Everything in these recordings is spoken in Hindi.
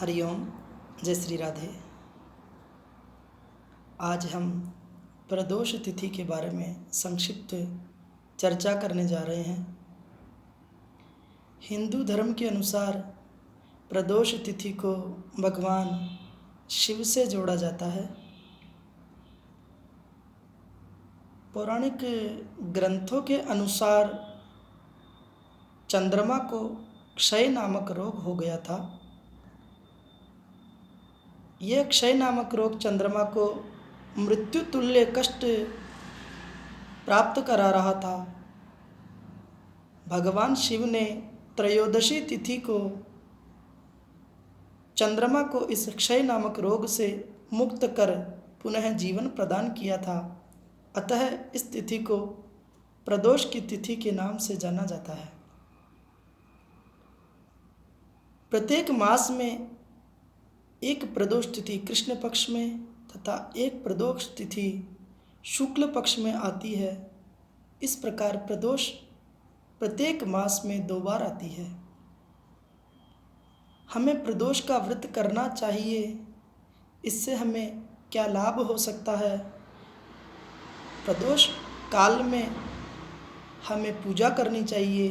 हरिओम, जय श्री राधे। आज हम प्रदोष तिथि के बारे में संक्षिप्त चर्चा करने जा रहे हैं। हिंदू धर्म के अनुसार प्रदोष तिथि को भगवान शिव से जोड़ा जाता है। पौराणिक ग्रंथों के अनुसार चंद्रमा को क्षय नामक रोग हो गया था। यह क्षय नामक रोग चंद्रमा को मृत्यु तुल्य कष्ट प्राप्त करा रहा था। भगवान शिव ने त्रयोदशी तिथि को चंद्रमा को इस क्षय नामक रोग से मुक्त कर पुनः जीवन प्रदान किया था। अतः इस तिथि को प्रदोष की तिथि के नाम से जाना जाता है। प्रत्येक मास में एक प्रदोष तिथि कृष्ण पक्ष में तथा एक प्रदोष तिथि शुक्ल पक्ष में आती है। इस प्रकार प्रदोष प्रत्येक मास में 2 बार आती है। हमें प्रदोष का व्रत करना चाहिए। इससे हमें क्या लाभ हो सकता है? प्रदोष काल में हमें पूजा करनी चाहिए।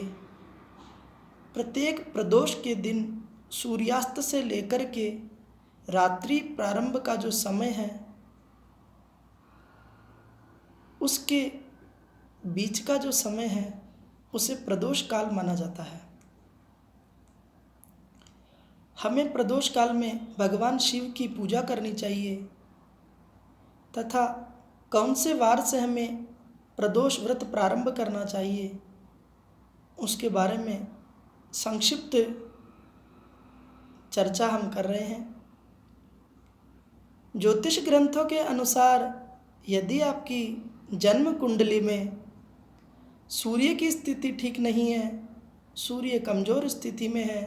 प्रत्येक प्रदोष के दिन सूर्यास्त से लेकर के रात्रि प्रारंभ का जो समय है उसके बीच का जो समय है उसे प्रदोष काल माना जाता है। हमें प्रदोष काल में भगवान शिव की पूजा करनी चाहिए तथा कौन से वार से हमें प्रदोष व्रत प्रारंभ करना चाहिए उसके बारे में संक्षिप्त चर्चा हम कर रहे हैं। ज्योतिष ग्रंथों के अनुसार यदि आपकी जन्म कुंडली में सूर्य की स्थिति ठीक नहीं है, सूर्य कमज़ोर स्थिति में है,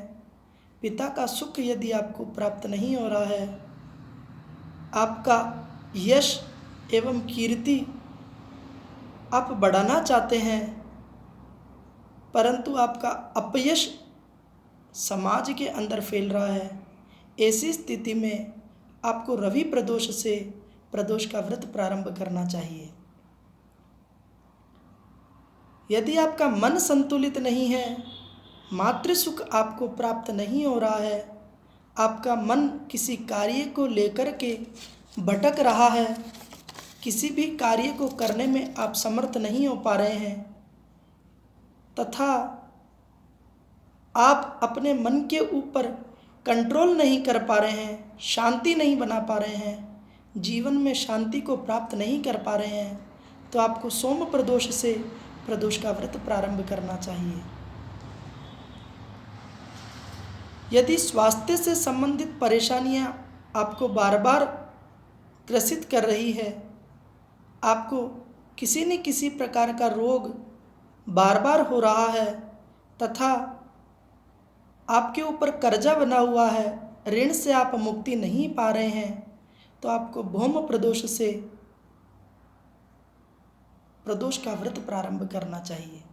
पिता का सुख यदि आपको प्राप्त नहीं हो रहा है, आपका यश एवं कीर्ति आप बढ़ाना चाहते हैं परंतु आपका अपयश समाज के अंदर फैल रहा है, ऐसी स्थिति में आपको रवि प्रदोष से प्रदोष का व्रत प्रारंभ करना चाहिए। यदि आपका मन संतुलित नहीं है, मातृ सुख आपको प्राप्त नहीं हो रहा है, आपका मन किसी कार्य को लेकर के भटक रहा है, किसी भी कार्य को करने में आप समर्थ नहीं हो पा रहे हैं तथा आप अपने मन के ऊपर कंट्रोल नहीं कर पा रहे हैं, शांति नहीं बना पा रहे हैं, जीवन में शांति को प्राप्त नहीं कर पा रहे हैं, तो आपको सोम प्रदोष से प्रदोष का व्रत प्रारंभ करना चाहिए। यदि स्वास्थ्य से संबंधित परेशानियां आपको बार बार ग्रसित कर रही है, आपको किसी न किसी प्रकार का रोग बार बार हो रहा है तथा आपके ऊपर कर्जा बना हुआ है, ऋण से आप मुक्ति नहीं पा रहे हैं, तो आपको भौम प्रदोष से प्रदोष का व्रत प्रारंभ करना चाहिए।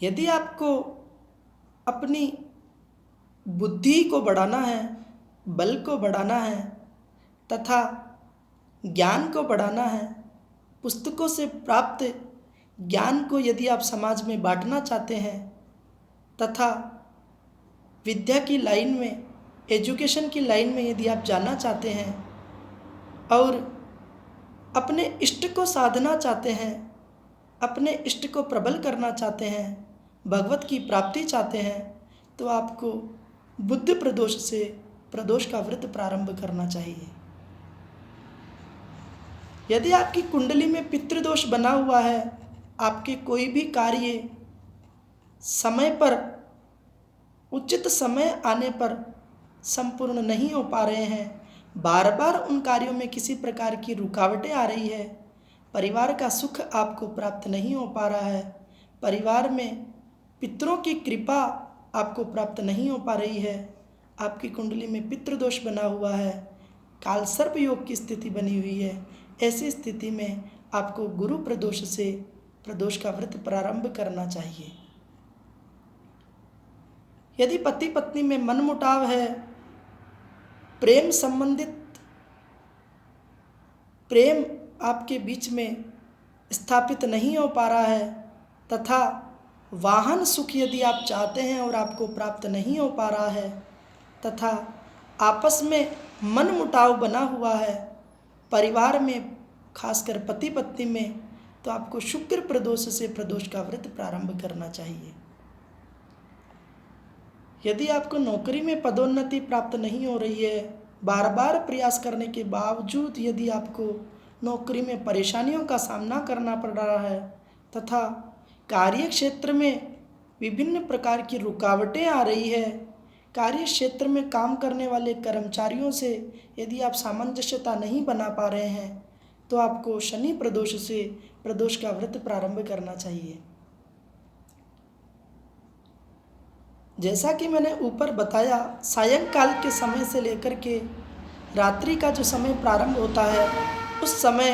यदि आपको अपनी बुद्धि को बढ़ाना है, बल को बढ़ाना है तथा ज्ञान को बढ़ाना है, पुस्तकों से प्राप्त ज्ञान को यदि आप समाज में बांटना चाहते हैं तथा विद्या की लाइन में, एजुकेशन की लाइन में यदि आप जाना चाहते हैं और अपने इष्ट को साधना चाहते हैं, अपने इष्ट को प्रबल करना चाहते हैं, भगवत की प्राप्ति चाहते हैं, तो आपको बुध प्रदोष से प्रदोष का व्रत प्रारंभ करना चाहिए। यदि आपकी कुंडली में पितृदोष बना हुआ है, आपके कोई भी कार्य समय पर, उचित समय आने पर संपूर्ण नहीं हो पा रहे हैं, बार बार उन कार्यों में किसी प्रकार की रुकावटें आ रही है, परिवार का सुख आपको प्राप्त नहीं हो पा रहा है, परिवार में पितरों की कृपा आपको प्राप्त नहीं हो पा रही है, आपकी कुंडली में पितृदोष बना हुआ है, काल सर्प योग की स्थिति बनी हुई है, ऐसी स्थिति में आपको गुरु प्रदोष से प्रदोष का व्रत प्रारंभ करना चाहिए। यदि पति पत्नी में मनमुटाव है, प्रेम संबंधित प्रेम आपके बीच में स्थापित नहीं हो पा रहा है, तथा वाहन सुख यदि आप चाहते हैं और आपको प्राप्त नहीं हो पा रहा है, तथा आपस में मनमुटाव बना हुआ है परिवार में, खासकर पति पत्नी में, तो आपको शुक्र प्रदोष से प्रदोष का व्रत प्रारंभ करना चाहिए। यदि आपको नौकरी में पदोन्नति प्राप्त नहीं हो रही है, बार बार प्रयास करने के बावजूद यदि आपको नौकरी में परेशानियों का सामना करना पड़ रहा है, तथा कार्य क्षेत्र में विभिन्न प्रकार की रुकावटें आ रही है, कार्य क्षेत्र में काम करने वाले कर्मचारियों से यदि आप सामंजस्यता नहीं बना पा रहे हैं, तो आपको शनि प्रदोष से प्रदोष का व्रत प्रारंभ करना चाहिए। जैसा कि मैंने ऊपर बताया, सायंकाल के समय से लेकर के रात्रि का जो समय प्रारंभ होता है, उस समय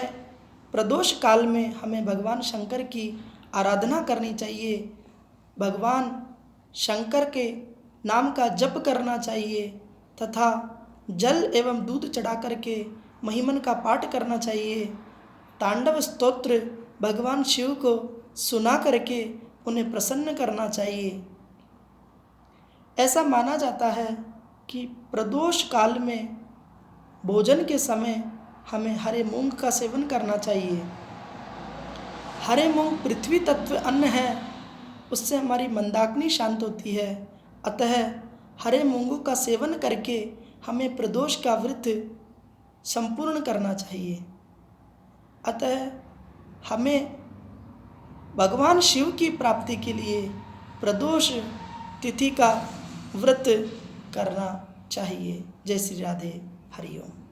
प्रदोष काल में हमें भगवान शंकर की आराधना करनी चाहिए, भगवान शंकर के नाम का जप करना चाहिए, तथा जल एवं दूध चढ़ा करके महिमन का पाठ करना चाहिए। तांडव स्तोत्र भगवान शिव को सुना करके उन्हें प्रसन्न करना चाहिए। ऐसा माना जाता है कि प्रदोष काल में भोजन के समय हमें हरे मूंग का सेवन करना चाहिए। हरे मूंग पृथ्वी तत्व अन्न है, उससे हमारी मंदाग्नि शांत होती है। अतः हरे मूंगों का सेवन करके हमें प्रदोष का व्रत संपूर्ण करना चाहिए। अतः हमें भगवान शिव की प्राप्ति के लिए प्रदोष तिथि का व्रत करना चाहिए। जय श्री राधे, हरि ओम।